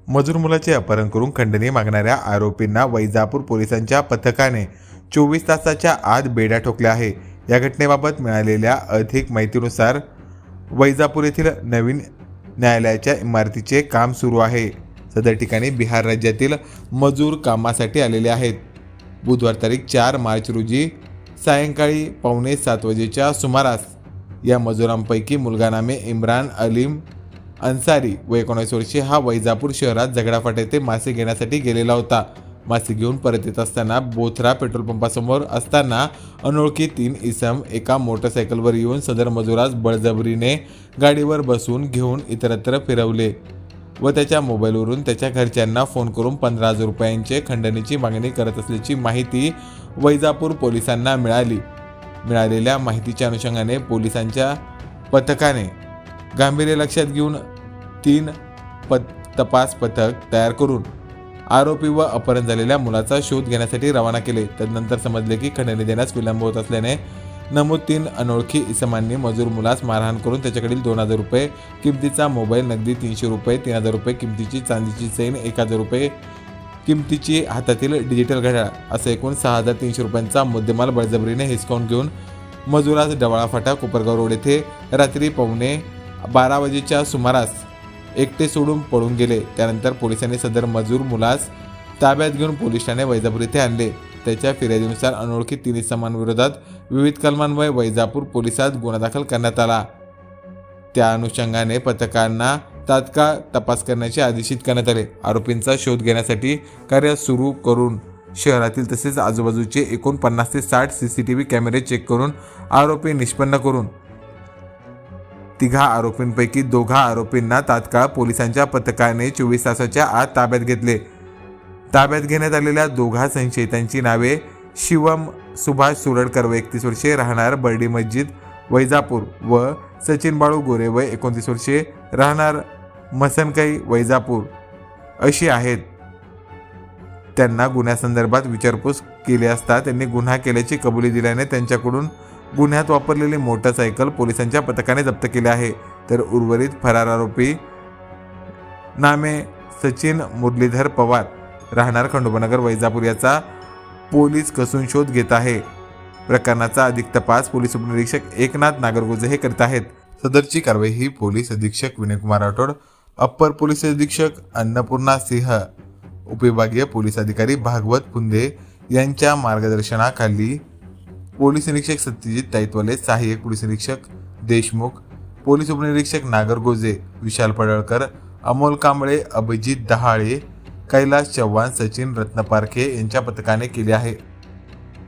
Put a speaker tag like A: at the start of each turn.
A: मजूर मुलाचे अपहरण करून खंडणी मागणाऱ्या आरोपींना वैजापूर पोलिसांच्या पथकाने 24 तासाच्या आत बेड्या ठोकल्या आहे। या घटनेबाबत मिळालेल्या अधिक माहितीनुसार वैजापूर येथील नवीन न्यायालयाच्या इमारतीचे काम सुरू आहे। सदर ठिकाणी बिहार राज्यातील मजूर कामासाठी आलेले आहेत। बुधवार तारीख 4 मार्च रोजी सायंकाळी 6:45 वाजेच्या सुमारास या मजुरांपैकी मुलगा नामे इम्रान अलीम अन्सारी व 19 वर्षे हा वैजापूर शहरात झगडाफाट येथे मासे घेण्यासाठी गेलेला होता। मासे घेऊन परत येत असताना बोथरा पेट्रोल पंपासमोर असताना अनोळखी 3 इसम एका मोटरसायकलवर येऊन सदर मजुरास बळजबरीने गाडीवर बसून घेऊन इतरत्र फिरवले व त्याच्या मोबाईलवरून त्याच्या घरच्यांना फोन करून 15,000 रुपयांचे खंडणीची मागणी करत असल्याची माहिती वैजापूर पोलिसांना मिळाली। मिळालेल्या माहितीच्या अनुषंगाने पोलिसांच्या पथकाने गांभीर्य लक्षात घेऊन 3 तपास पथक तयार करून आरोपी व अपहरण झालेल्या मुलाचा शोध घेण्यासाठी रवाना केले। तदनंतर समजले की खंडणी देण्यास विलंब होत असल्याने नमूद 3 अनोळखी इसमांनी मजूर मुलास मारहाण करून त्याच्याकडील 2,000 रुपये किमतीचा मोबाईल, नगदी 300 रुपये, 3,000 रुपये किमतीची चांदीची चैन, 1,000 रुपये किमतीची हातातील डिजिटल घड्याळ असा एकूण 6,300 रुपयांचा मुद्देमाल बळजबरीने हिसकावून घेऊन मजुरास डवाळा फाटा कोपरगाव रोड येथे रात्री 12:15 वाजेच्या सुमारास एकटे सोडून पळून गेले। त्यानंतर पोलिसांनी सदर मजूर मुलास ताब्यात घेऊन पोलीस ठाणे वैजापूर येथे आणले। त्याच्या फिर्यादीनुसार अनोळखी 3 इसमांविरोधात विविध कलमांमुळे वैजापूर पोलिसात गुन्हा दाखल करण्यात आला। त्या अनुषंगाने पथकांना तात्काळ तपास करण्याचे आदेशित करण्यात आले। आरोपींचा शोध घेण्यासाठी कार्य सुरू करून शहरातील तसेच आजूबाजूचे एकूण 50 ते 60 CCTV कॅमेरे चेक करून आरोपी निष्पन्न करून 3 आरोपींपैकी 2 आरोपींना तात्काळ पोलिसांच्या पथकाने 24 तासाच्या आत ताब्यात घेतले। ताब्यात घेण्यात आलेल्या 2 संशयितांची नावे शिवम सुभाष सुरडकर व 31 वर्षे राहणार बर्डी मस्जिद वैजापूर व सचिन बाळू गोरे व 29 वर्षे राहणार मसनकाई वैजापूर अशी आहेत। त्यांना गुन्ह्यासंदर्भात विचारपूस केली असता त्यांनी गुन्हा केल्याची कबुली दिल्याने त्यांच्याकडून गुन्ह्यात वापरलेली मोटरसायकल पोलिसांच्या पथकाने जप्त केली आहे। तर उर्वरित फरार आरोपी नामे सचिन मुरलीधर पवार राहणार खंडोबानगर वैजापूर याचा पोलीस कसून शोध घेत आहे। प्रकरणाचा अधिक तपास पोलीस उपनिरीक्षक एकनाथ नागरगोजे हे करत आहेत। सदरची कारवाई ही पोलीस अधीक्षक विनयकुमार राठोड, अप्पर पोलीस अधीक्षक अन्नपूर्णा सिंह, उपविभागीय पोलीस अधिकारी भागवत पुंदे यांच्या मार्गदर्शनाखाली पोलीस निरीक्षक सत्यजित ताईतवाले, सहाय्यक पोलीस निरीक्षक देशमुख, पोलीस उपनिरीक्षक नागरगोजे, विशाल पडळकर, अमोल कांबळे, अभिजित दहाळे, कैलास चव्हाण, सचिन रत्नपारखे यांच्या पथकाने केले आहे।